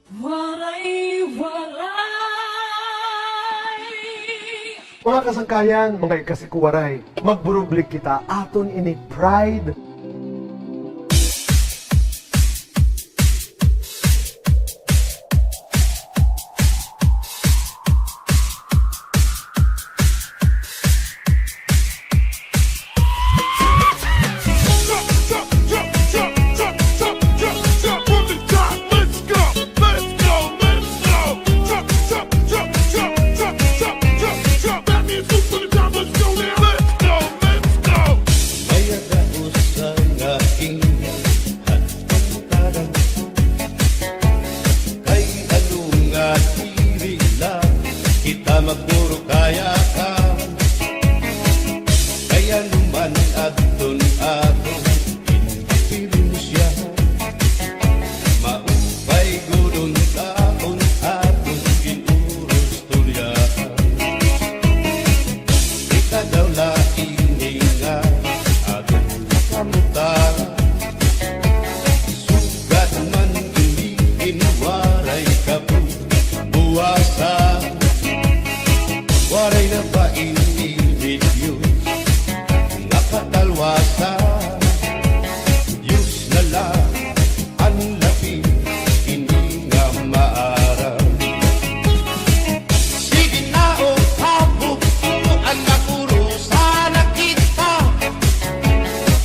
Waray waray. Mga kasangkayan, mga ikasikuwaray, magburublik kita aton ini pride. Magpuro kaya ka, kaya naman aton inpirin siya. Maupay gudon taon aton inuros tulyahan. Ika daw laing nga aton kamutan. Sugat man iliin waray kabuwasan. Waray na ba inibidyo nakatalwasan? Diyos na lang ang labi, hindi nga maaraw. Sige na o kabukuan na puro sana kita,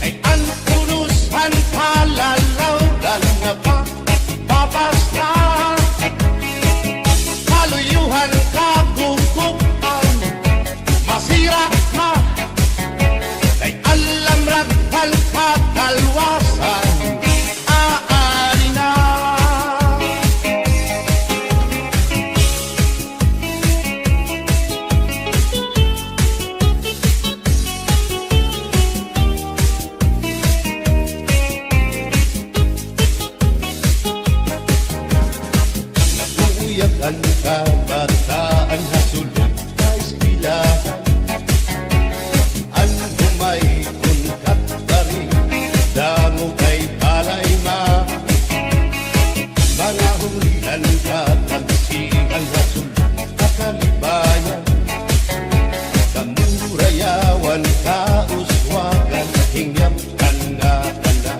ay ang punusan palalaw, lalo na ba babasta? Kaluyuhan kabukuk masira ka, kay alam raghal katalwasan, aari na. Naguyag ang kabataan hasulog na iskilahan. Damo kay palay ma, mga hulihan katagsihan hasul kakalibayan, kamurayawan kauswagan hingyam kanda-kanda.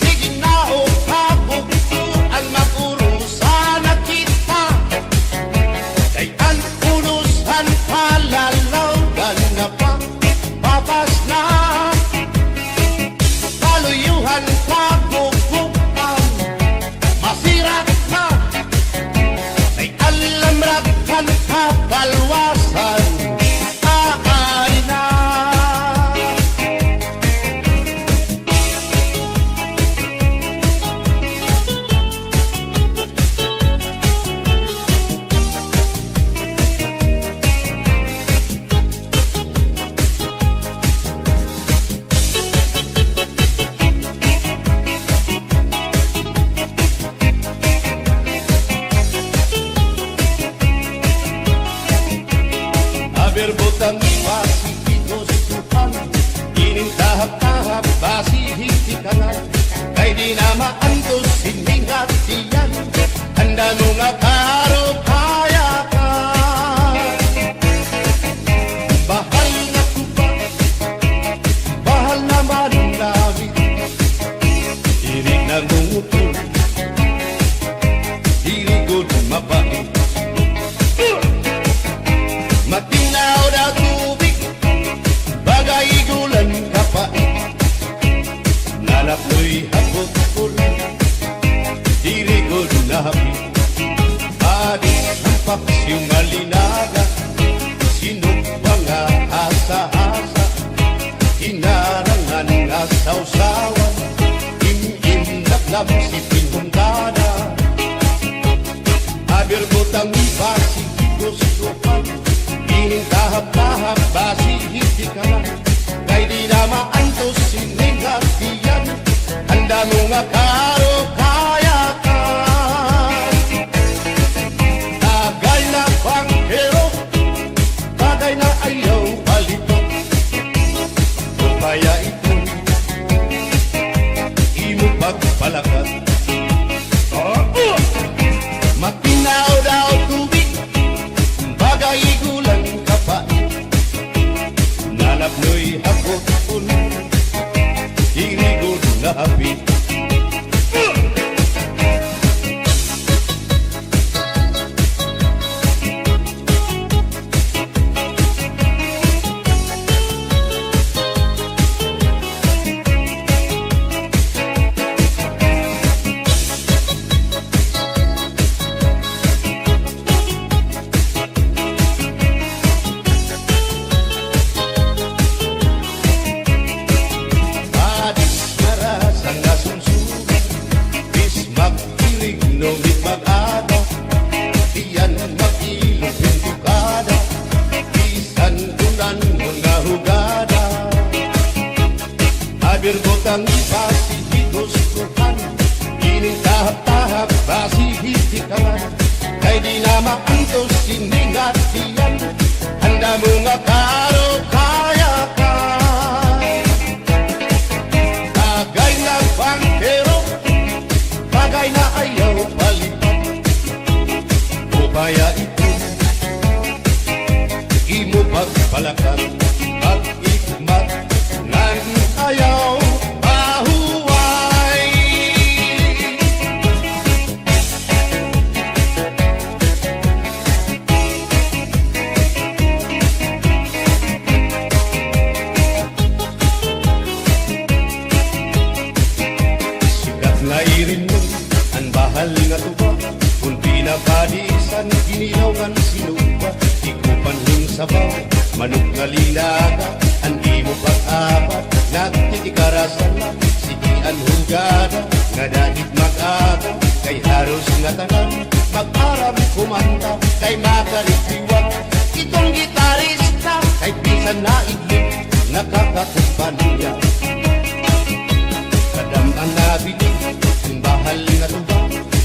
Sige na o kabuktuan mapuro sana kita, kay ang punusan palalaw, na pa papas na. Kaluyuhan kabubukan, masira na, ay alam raghal katalwasan, aari na. Berbutang basi ginustuhan, ining tahap-tahap basi hitikangan, kay di na maantos sining hatiyan, handa mo nga karo kaya ka. Bahal na kuba, bahal naman ang labi, inig na ngutol, dirigod mabait. Matinaw na tubig, bagay gulan kapait, nalapoy hapot-pul, dirigod na hapit. Adis ang paksiyong malinaga, sinumpa nga asa-asa, inarangan nga sausawan, im-im-laklap si pinundana. Aber butang basi gustuhan, ining tahap-tahap basi hitikangan, kay di na maantos sining hatiyan, handa mo nga karo kaya ka. Tagay na banghero, bagay na ayaw palito, o kaya ito imo pagpalakat, o basihiti ka man, kay di na maantos siningat diyan. Handa mo nga karo kaya ka, tagay na bangkero, bagay na ayaw palitan. O kaya ito, imo pagpalakan, pag-ikmat, nan ayaw pahuway. Sikat na irin mo, ang bahal nga tuba, kung pinapadisan, ginilawan sinuba. Ikupanhing sabaw, manok nga linaga, ang imo pag-apat, nagtitikarasan na, sigian hugada, nga dahit mag-aga, kay haros nga tanan, mag-aram kumanta, kay makaritiwag. Itong gitarista, kay pisan na iglit, nakakakupan niya. Kadam-an na binig, yung bahal nga tuba,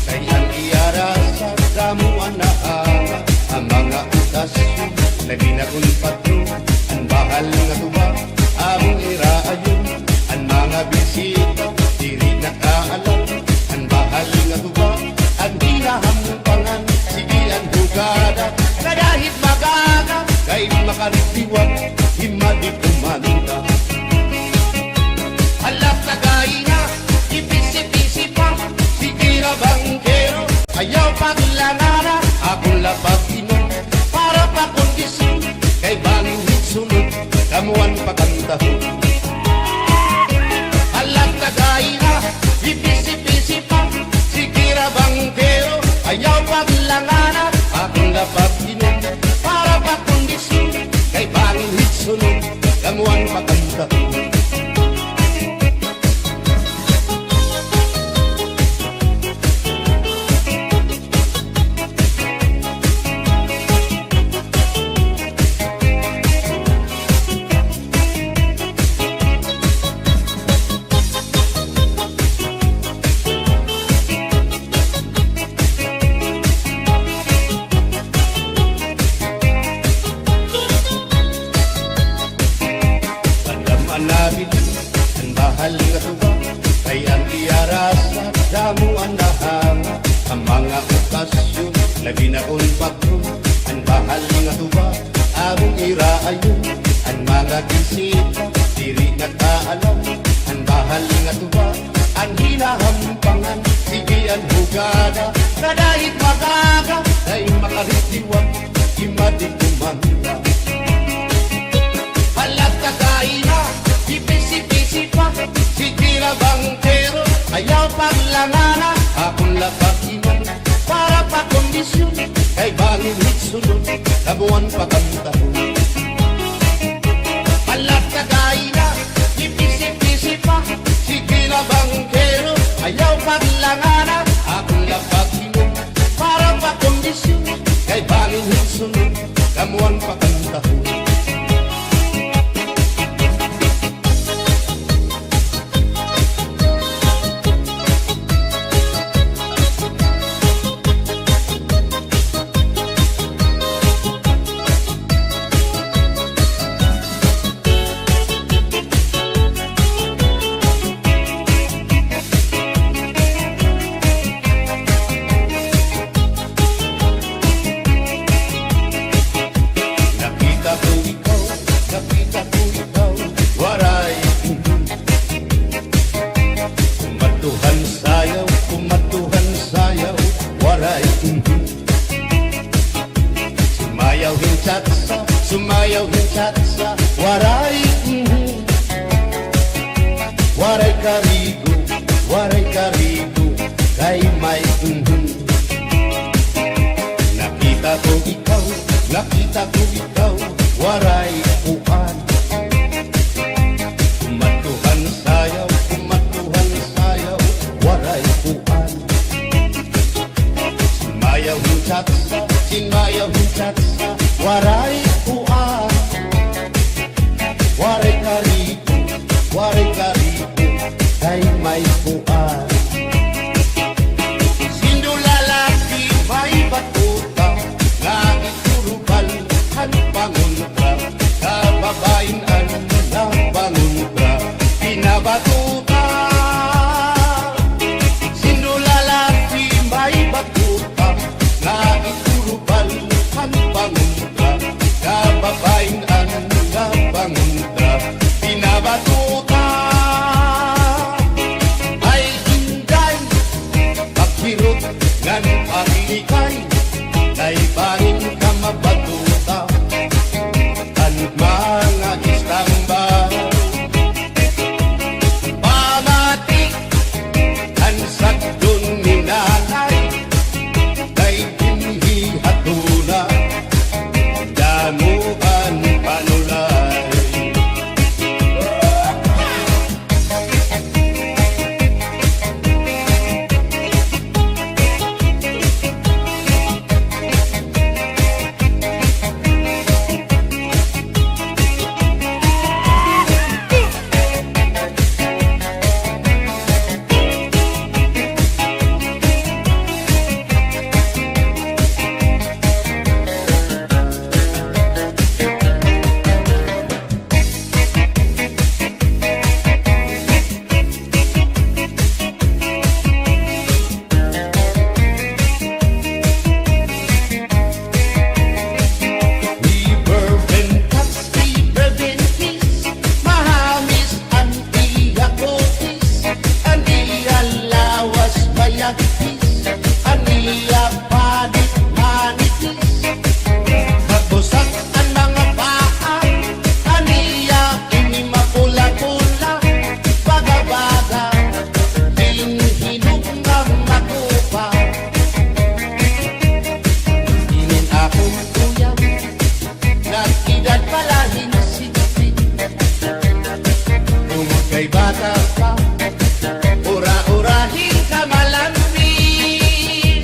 kay ang iarasa, damuan na ama, ang mga utasyon, lagi na kung patro, ang bahal nga tuba, among iraayon, ang mga bisita, diri nakaalam, ang bahal nga tuba, ang hinahampangan, sige ang hugada, kadahit magaga, kay makaritiwag, himadi kumanda. Alap na gaina, ipisi-pisi pa, sige na bangkero, ayaw paglangana, akong lapag inom, para pa kondisyon, kay bangit sunod, kamuan pagkantahon. Alap na gaina, ipisi-pisi pa, sige na bangkero, ayaw paglangana, akong lapag inom, para pa kondisyon, kay bangit sunod, kamuan pagkantahon. Hanapin ang bahal nga tuba, kay ang iarasa, damuan na hanga, ang mga okasyon, lagi na kong patron, ang bahal nga tuba, among iraayon, ang mga bisita, diri na kaalam, ang bahal nga tuba, ang hinahampangan, sige ang hugada, kadahit magaga, kay makaritiwag, imadi kumanda. Halat ka kaina, ipisi-pisi pa, sige na bangkero, ayaw paglangana, akong lapag iman, para pa kondisyon, kay bangin hitsunod, kabuan pa kantahon. Halat ka kaina, ipisi-pisi pa, sige na bangkero, ayaw paglangana, akong lapag iman, para pa kondisyon, kay bangin hitsunod, kabuan pa kantahon. Chacha, sumayaw ng Chacha, waray, waray karigo, kay may nakita ko ikaw, waray uan, kumatuhan sayaw, waray uan, sumayaw ng Chacha, waray uan, waray karigo, kay may uan. Inan pakinikay, naibanin ka mabatuta, ang mga istambay. Pamatik, ang sakdon ni nanay, kay dinhi hatuna, damuhan panulay. Kay bata pa, ura-urahin ka malambing.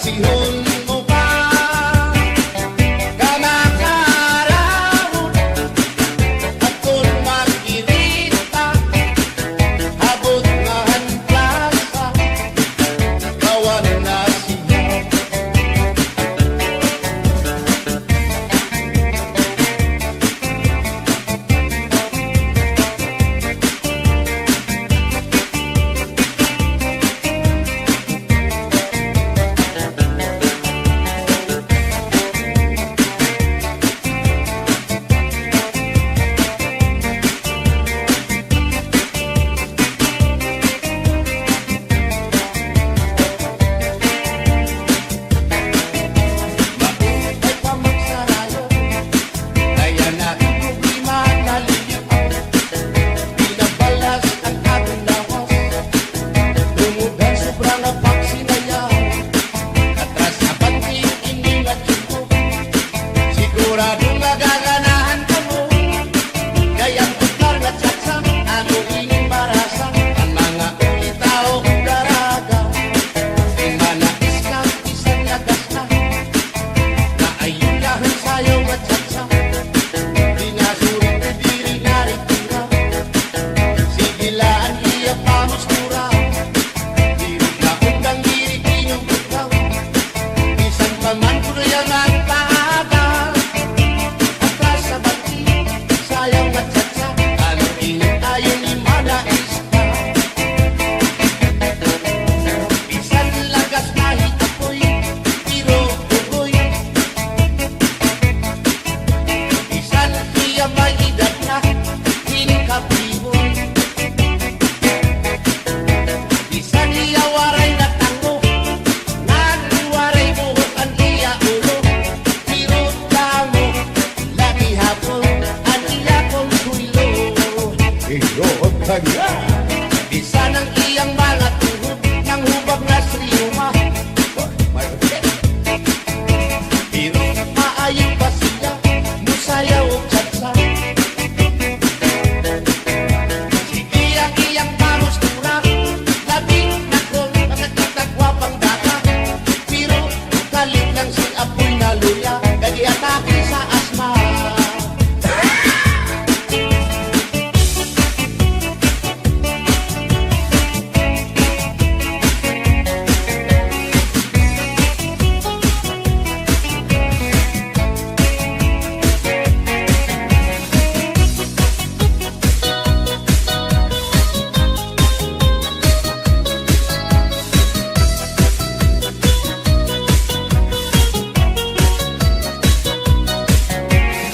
Pagsihon mo ba kamakaraw at kung makirita abot nga hanplasa kawan na siya. Mabuhay pa magsarayo kaya natin problema nalilipaw. Pinabalas ang ating lawas lumugan sobrang napaksinayaw. Atras na panting iningat ito sigurado magaganahan ka mo. Kayang tukar na tsatsa ano ingin marasa ang mga ulitao daraga. Ay manais kang isang lagas na ayudahan sayo at tsatsa. Dinasurin ko diri narikura sigilaan iya pamustura. Diri ka undang diri kinyong ikaw isang paman ko yan ang tahaga. Atras sa bati sayang at tsatsa ano ingin tayo ni manais ka. Bisan lagas kahit ako'y tiro tukoy. Bisan iya may edad na hinikapiboy. Bisan iya waray na tango nagwaray buhok ang iya ulo. Tiro tamo lagi hapon ang iya kong suilo. Iroon ka niya. Bisan ang iyang mga tuhod ng hubag na sriyuma. Pero maayo pa siya musayaw o tsatsa. Sige ang iyang pamustura labing na kong nakakitagwapang data. Pero kalit lang si apoy na luya kagi atake sa asma.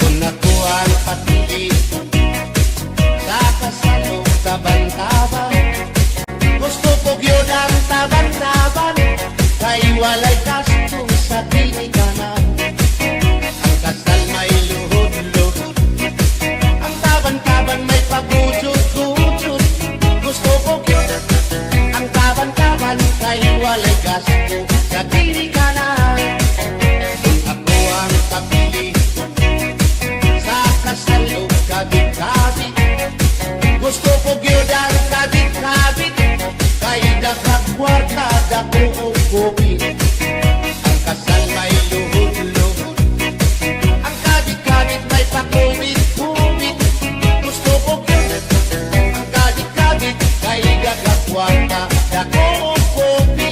Kung ako ang patili sa kasalong taban-taban, gusto ko yun ang taban-taban kay walay kastong sa tinikanan. Ang kasal may luhod-luhod, ang taban-taban may pagkutsut-kutsut. Gusto ko yun ang taban-taban kay walay kastong sa tinikanan. Kung ako ang kapili sa kasalong kabit-kabit, gusto ko yun ang kabit-kabit kay nakakwarta dako o kopi. Ang kasal may luhod-luhod, ang kabit-kabit may pakubit-kubit. Gusto ko yun ang kabit-kabit kay nakakwarta dako o kopi.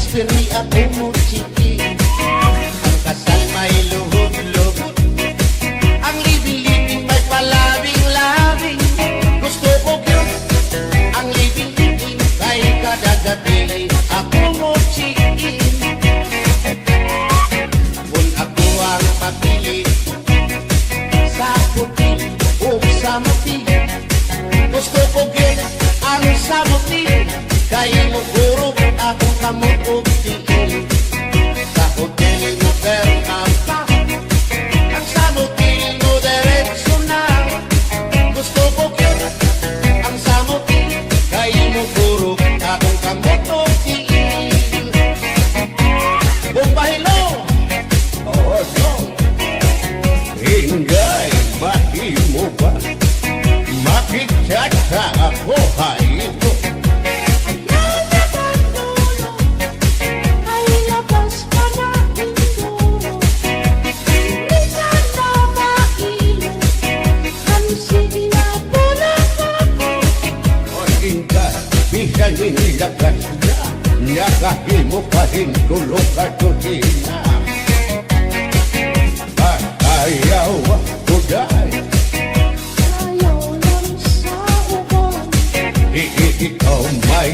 Piri ako mo chiki. Ang kasal may luhod-luhod, ang living-living may palabing-labing. Gusto ko yun, ang living-living kay kadagabili. Ako mo chiki. Kung ako ang papili sa Ingay, mahimo ba? Makichacha ako, haito. Ay labas ka na indoro. Hindi ka na mailo. Hamsig na bulang ako. O ingay, bisan inilakas na. Nakahimo pa rin tulog at tutina. Ayaw ako dahil Ayaw lang sa uban. ikaw may